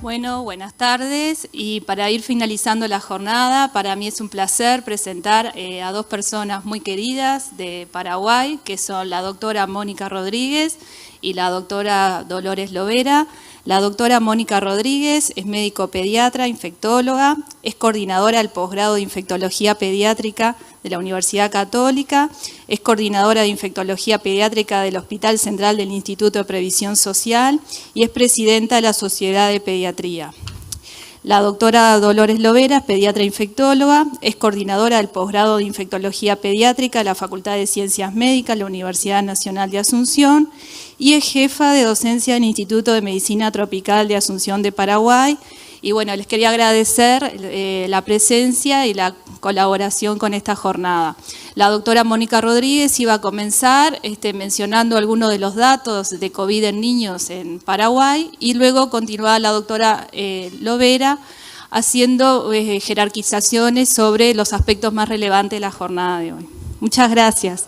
Bueno, buenas tardes, y para ir finalizando la jornada, para mí es un placer presentar a dos personas muy queridas de Paraguay, que son la doctora Mónica Rodríguez y la doctora Dolores Lovera. La doctora Mónica Rodríguez es médico pediatra, infectóloga, es coordinadora del posgrado de infectología pediátrica de la Universidad Católica, es coordinadora de infectología pediátrica del Hospital Central del Instituto de Previsión Social y es presidenta de la Sociedad de Pediatría. La doctora Dolores Lovera es pediatra infectóloga, es coordinadora del posgrado de infectología pediátrica de la Facultad de Ciencias Médicas de la Universidad Nacional de Asunción y es jefa de docencia del Instituto de Medicina Tropical de Asunción de Paraguay. Y bueno, les quería agradecer la presencia y la colaboración con esta jornada. La doctora Mónica Rodríguez iba a comenzar mencionando algunos de los datos de COVID en niños en Paraguay y luego continuaba la doctora Lovera haciendo jerarquizaciones sobre los aspectos más relevantes de la jornada de hoy. Muchas gracias.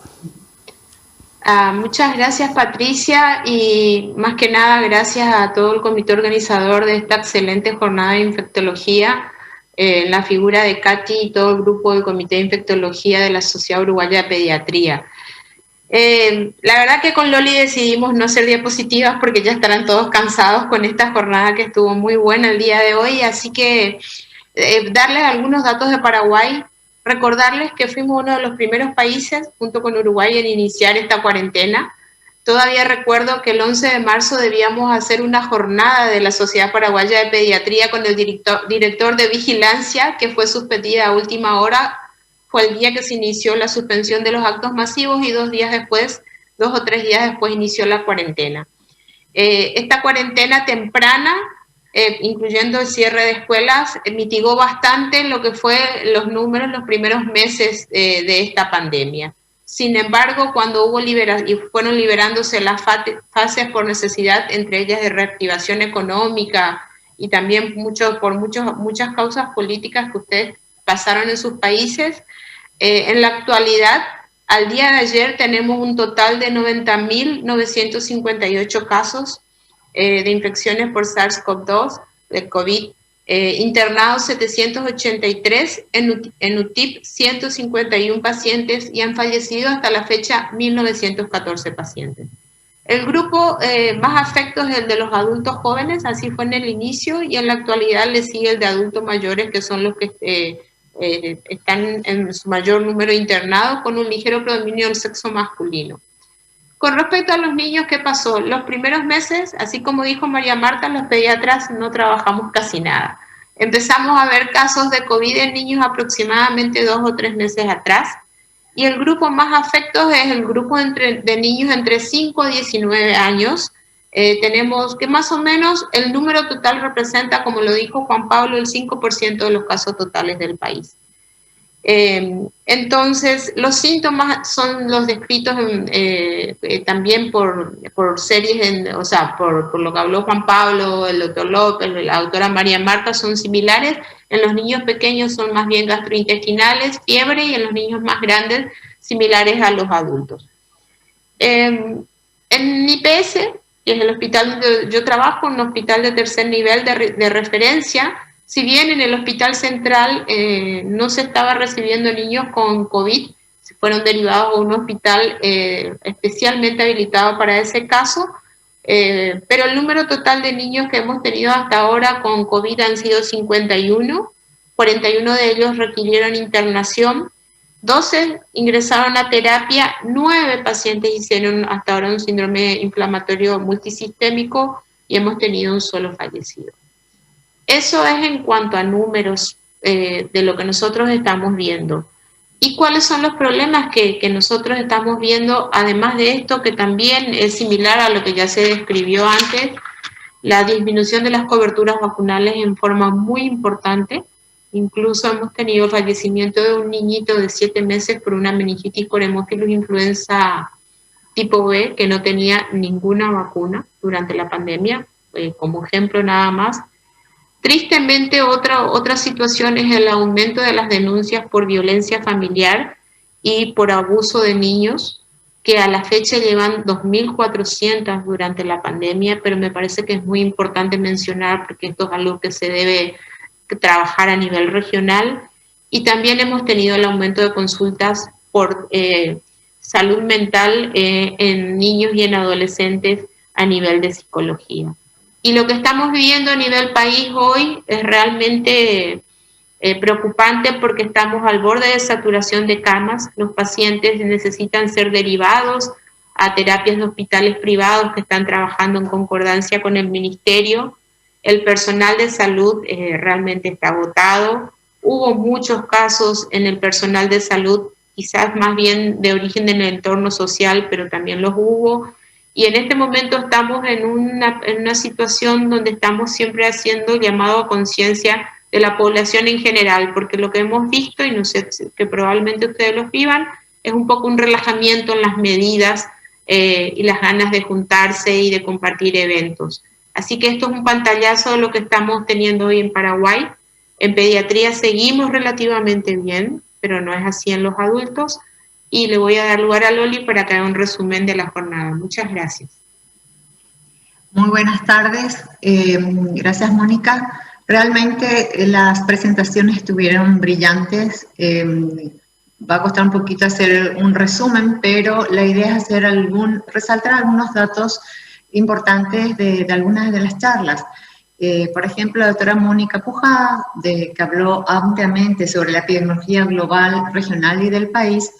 Muchas gracias, Patricia, y más que nada gracias a todo el comité organizador de esta excelente jornada de infectología, en la figura de Katy y todo el grupo del Comité de Infectología de la Sociedad Uruguaya de Pediatría. La verdad que con Loli decidimos no hacer diapositivas porque ya estarán todos cansados con esta jornada que estuvo muy buena el día de hoy, así que darles algunos datos de Paraguay. Recordarles que fuimos uno de los primeros países, junto con Uruguay, en iniciar esta cuarentena. Todavía recuerdo que el 11 de marzo debíamos hacer una jornada de la Sociedad Paraguaya de Pediatría con el director de vigilancia, que fue suspendida a última hora. Fue el día que se inició la suspensión de los actos masivos y 2 o 3 días después inició la cuarentena. Esta cuarentena temprana, incluyendo el cierre de escuelas, mitigó bastante lo que fue los números los primeros meses de esta pandemia. Sin embargo, cuando fueron liberándose las fases por necesidad, entre ellas de reactivación económica y también muchas causas políticas que ustedes pasaron en sus países, en la actualidad, al día de ayer tenemos un total de 90.958 casos de infecciones por SARS-CoV-2, de COVID, internados 783, en UTIP 151 pacientes y han fallecido hasta la fecha 1.914 pacientes. El grupo más afecto es el de los adultos jóvenes, así fue en el inicio, y en la actualidad le sigue el de adultos mayores, que son los que están en su mayor número internados, con un ligero predominio del sexo masculino. Con respecto a los niños, ¿qué pasó? Los primeros meses, así como dijo María Marta, los pediatras no trabajamos casi nada. Empezamos a ver casos de COVID en niños aproximadamente 2 o 3 meses atrás, y el grupo más afecto es el grupo de niños entre 5 a 19 años. Tenemos que más o menos el número total representa, como lo dijo Juan Pablo, el 5% de los casos totales del país. Entonces, los síntomas son los descritos también por series, por lo que habló Juan Pablo, el doctor López, la doctora María Marta, son similares. En los niños pequeños son más bien gastrointestinales, fiebre, y en los niños más grandes, similares a los adultos. En IPS, que es el hospital donde yo trabajo, un hospital de tercer nivel de referencia. Si bien en el hospital central no se estaba recibiendo niños con COVID, se fueron derivados a un hospital especialmente habilitado para ese caso, pero el número total de niños que hemos tenido hasta ahora con COVID han sido 51, 41 de ellos requirieron internación, 12 ingresaron a terapia, 9 pacientes hicieron hasta ahora un síndrome inflamatorio multisistémico y hemos tenido un solo fallecido. Eso es en cuanto a números de lo que nosotros estamos viendo. ¿Y cuáles son los problemas que nosotros estamos viendo? Además de esto, que también es similar a lo que ya se describió antes, la disminución de las coberturas vacunales en forma muy importante. Incluso hemos tenido el fallecimiento de un niñito de 7 meses por una meningitis por hemófilos influenza tipo B, que no tenía ninguna vacuna durante la pandemia, como ejemplo nada más. Tristemente, otra situación es el aumento de las denuncias por violencia familiar y por abuso de niños. que a la fecha llevan 2.400 durante la pandemia, pero me parece que es muy importante mencionar porque esto es algo que se debe trabajar a nivel regional. Y también hemos tenido el aumento de consultas por salud mental en niños y en adolescentes a nivel de psicología. Y lo que estamos viviendo a nivel país hoy es realmente preocupante porque estamos al borde de saturación de camas. Los pacientes necesitan ser derivados a terapias de hospitales privados que están trabajando en concordancia con el ministerio. El personal de salud realmente está agotado. Hubo muchos casos en el personal de salud, quizás más bien de origen en el entorno social, pero también los hubo. Y en este momento estamos en una situación donde estamos siempre haciendo llamado a conciencia de la población en general, porque lo que hemos visto, y no sé, que probablemente ustedes los vivan, es un poco un relajamiento en las medidas y las ganas de juntarse y de compartir eventos. Así que esto es un pantallazo de lo que estamos teniendo hoy en Paraguay. En pediatría seguimos relativamente bien, pero no es así en los adultos. Y le voy a dar lugar a Loli para que haga un resumen de la jornada. Muchas gracias. Muy buenas tardes. Gracias, Mónica. Realmente las presentaciones estuvieron brillantes. Va a costar un poquito hacer un resumen, pero la idea es resaltar algunos datos importantes de algunas de las charlas. Por ejemplo, la doctora Mónica Pujada, que habló ampliamente sobre la epidemiología global, regional y del país.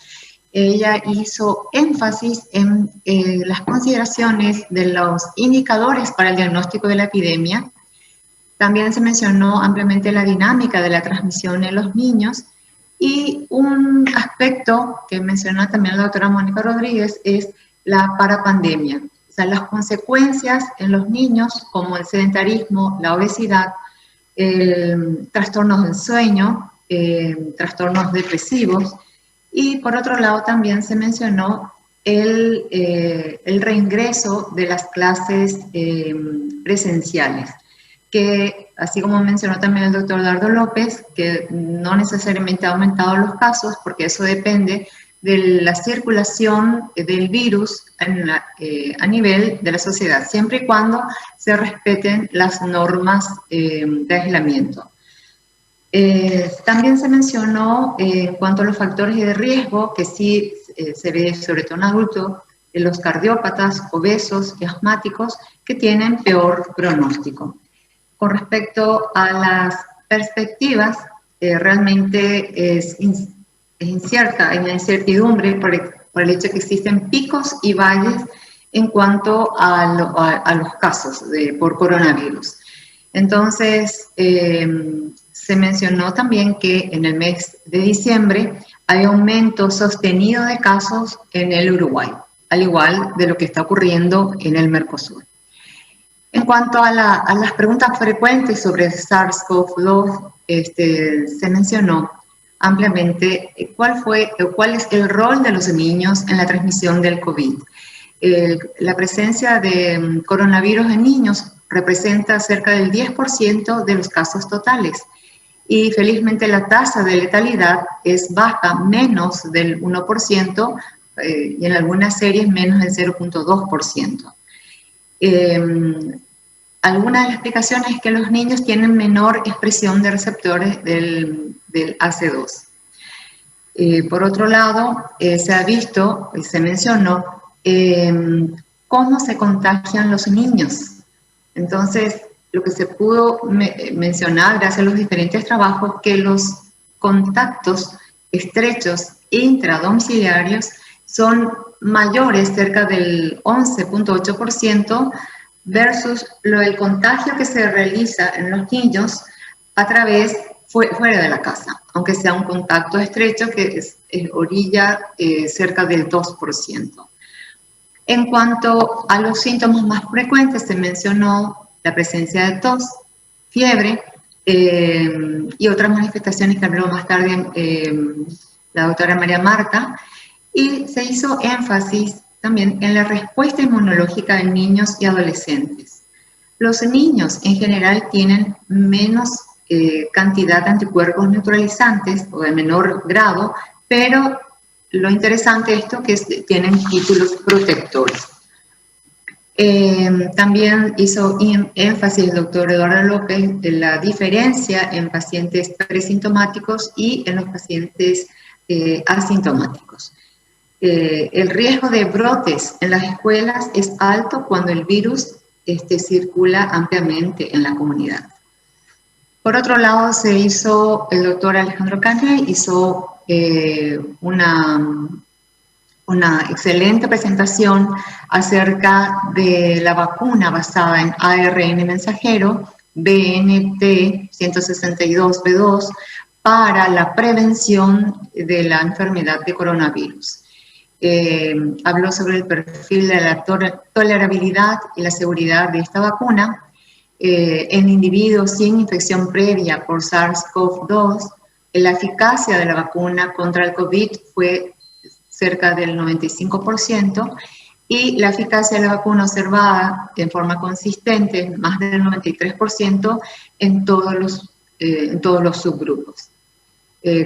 Ella hizo énfasis en las consideraciones de los indicadores para el diagnóstico de la epidemia. También se mencionó ampliamente la dinámica de la transmisión en los niños y un aspecto que mencionó también la doctora Mónica Rodríguez es la parapandemia, o sea, las consecuencias en los niños como el sedentarismo, la obesidad, trastornos del sueño, trastornos depresivos. Y por otro lado también se mencionó el reingreso de las clases presenciales, que así como mencionó también el doctor Dardo López, que no necesariamente ha aumentado los casos, porque eso depende de la circulación del virus a nivel de la sociedad, siempre y cuando se respeten las normas de aislamiento. También se mencionó en cuanto a los factores de riesgo, que sí se ve sobre todo en adultos, los cardiópatas, obesos y asmáticos, que tienen peor pronóstico. Con respecto a las perspectivas, realmente es incierta, hay una incertidumbre por el hecho de que existen picos y valles en cuanto a los casos por coronavirus. Entonces, se mencionó también que en el mes de diciembre hay aumento sostenido de casos en el Uruguay, al igual de lo que está ocurriendo en el Mercosur. En cuanto a las preguntas frecuentes sobre SARS-CoV-2, se mencionó ampliamente cuál es el rol de los niños en la transmisión del COVID. La presencia de coronavirus en niños representa cerca del 10% de los casos totales. Y felizmente la tasa de letalidad es baja, menos del 1%, y en algunas series menos del 0.2%. Alguna de las explicaciones es que los niños tienen menor expresión de receptores del AC2. Por otro lado, se ha visto, se mencionó, cómo se contagian los niños. Entonces, lo que se pudo mencionar gracias a los diferentes trabajos, que los contactos estrechos intradomiciliarios son mayores, cerca del 11.8%, versus el contagio que se realiza en los niños a través fuera de la casa, aunque sea un contacto estrecho que orilla cerca del 2%. En cuanto a los síntomas más frecuentes, se mencionó la presencia de tos, fiebre y otras manifestaciones que habló más tarde la doctora María Marta, y se hizo énfasis también en la respuesta inmunológica en niños y adolescentes. Los niños en general tienen menos cantidad de anticuerpos neutralizantes o de menor grado, pero lo interesante de esto es que tienen títulos protectores. También hizo énfasis el doctor Eduardo López en la diferencia en pacientes presintomáticos y en los pacientes asintomáticos. El riesgo de brotes en las escuelas es alto cuando el virus circula ampliamente en la comunidad. Por otro lado, el doctor Alejandro Caña hizo una excelente presentación acerca de la vacuna basada en ARN mensajero BNT162b2 para la prevención de la enfermedad de coronavirus. Habló sobre el perfil de la tolerabilidad y la seguridad de esta vacuna en individuos sin infección previa por SARS-CoV-2. La eficacia de la vacuna contra el COVID fue cerca del 95%, y la eficacia de la vacuna observada en forma consistente, más del 93% en todos los subgrupos,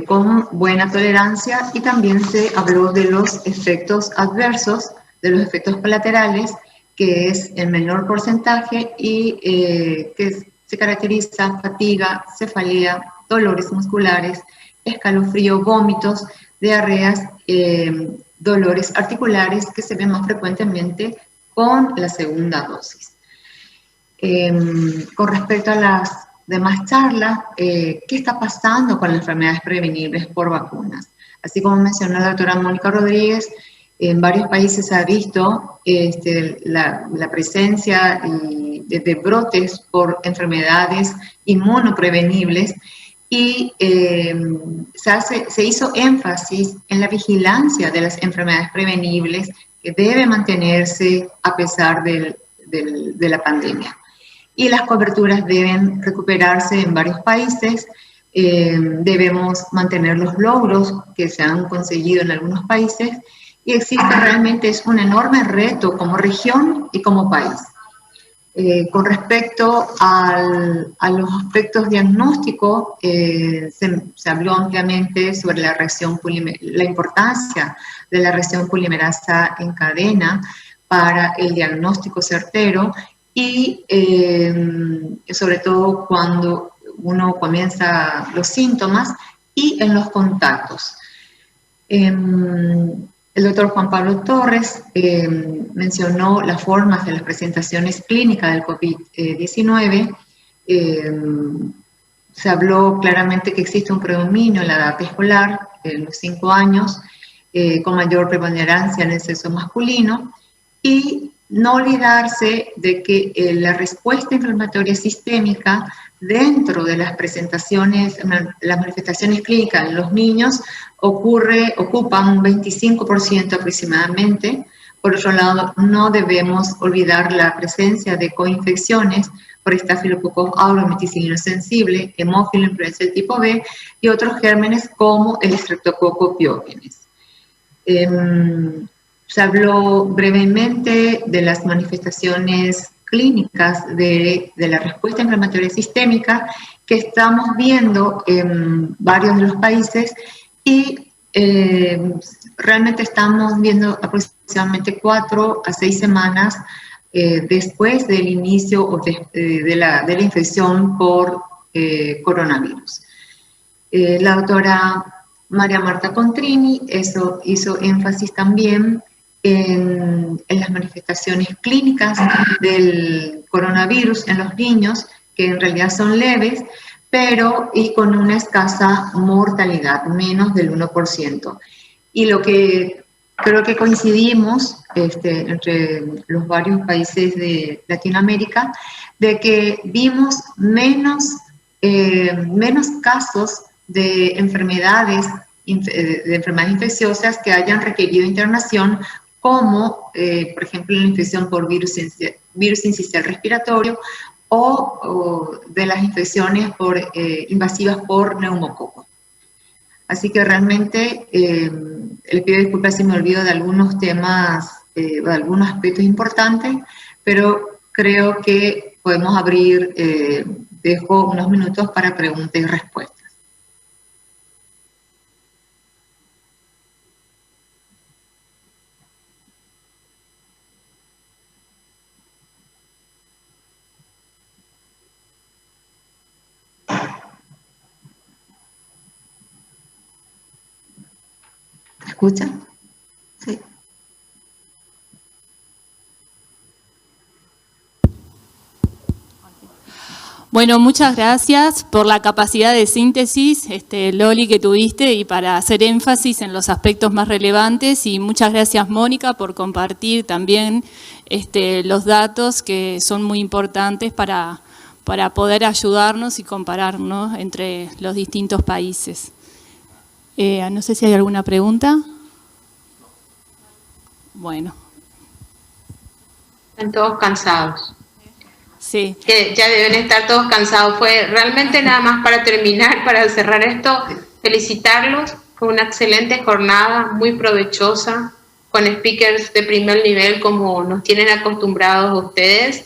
con buena tolerancia. Y también se habló de los efectos adversos, de los efectos colaterales, que es el menor porcentaje y que se caracteriza fatiga, cefalea, dolores musculares, escalofrío, vómitos, diarreas, dolores articulares que se ven más frecuentemente con la segunda dosis. Con respecto a las demás charlas, ¿qué está pasando con las enfermedades prevenibles por vacunas? Así como mencionó la doctora Mónica Rodríguez, en varios países se ha visto la presencia de brotes por enfermedades inmunoprevenibles, y se hizo énfasis en la vigilancia de las enfermedades prevenibles que debe mantenerse a pesar de la pandemia. Y las coberturas deben recuperarse en varios países. Debemos mantener los logros que se han conseguido en algunos países, y realmente es un enorme reto como región y como país. Con respecto a los aspectos diagnósticos, se habló ampliamente sobre la importancia de la reacción polimerasa en cadena para el diagnóstico certero, y sobre todo cuando uno comienza los síntomas y en los contactos. El doctor Juan Pablo Torres mencionó las formas de las presentaciones clínicas del COVID-19. Se habló claramente que existe un predominio en la edad escolar, en los 5 años, con mayor preponderancia en el sexo masculino, y no olvidarse de que la respuesta inflamatoria sistémica dentro de las presentaciones, las manifestaciones clínicas en los niños ocupa un 25% aproximadamente. Por otro lado, no debemos olvidar la presencia de coinfecciones por Staphylococcus aureus meticilino sensible, hemófilo influenza del tipo B y otros gérmenes como el Streptococcus pyogenes. Se habló brevemente de las manifestaciones clínicas de la respuesta inflamatoria sistémica que estamos viendo en varios de los países, y realmente estamos viendo aproximadamente 4 a 6 semanas después del inicio de la infección por coronavirus. La doctora María Marta Contrini hizo énfasis también en las manifestaciones clínicas del coronavirus en los niños, que en realidad son leves, y con una escasa mortalidad, menos del 1%. Y lo que creo que coincidimos entre los varios países de Latinoamérica, de que vimos menos casos de enfermedades infecciosas que hayan requerido internación, como por ejemplo la infección por virus sincicial respiratorio o de las infecciones invasivas por neumococo. Así que realmente les pido disculpas si me olvido de algunos temas, de algunos aspectos importantes, pero creo que podemos abrir, dejo unos minutos para preguntas y respuestas. escucha? Sí. Bueno, muchas gracias por la capacidad de síntesis, Loli, que tuviste y para hacer énfasis en los aspectos más relevantes. Y muchas gracias, Mónica, por compartir también los datos que son muy importantes para poder ayudarnos y compararnos entre los distintos países. No sé si hay alguna pregunta. Bueno. Están todos cansados. Sí. Que ya deben estar todos cansados. Fue realmente nada más para terminar, para cerrar esto, felicitarlos. Fue una excelente jornada, muy provechosa, con speakers de primer nivel como nos tienen acostumbrados ustedes.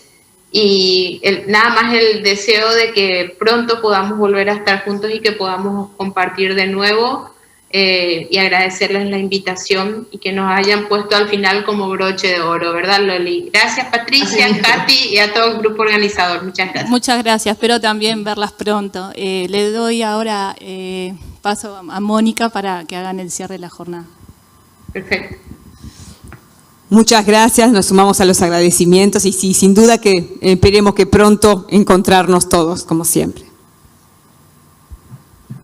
Y nada más el deseo de que pronto podamos volver a estar juntos y que podamos compartir de nuevo. Y agradecerles la invitación y que nos hayan puesto al final como broche de oro, ¿verdad, Loli? Gracias, Patricia, Katy y a todo el grupo organizador. Muchas gracias. Muchas gracias, espero también verlas pronto. Le doy ahora paso a Mónica para que hagan el cierre de la jornada. Perfecto. Muchas gracias, nos sumamos a los agradecimientos y sí, sin duda que esperemos que pronto encontrarnos todos, como siempre.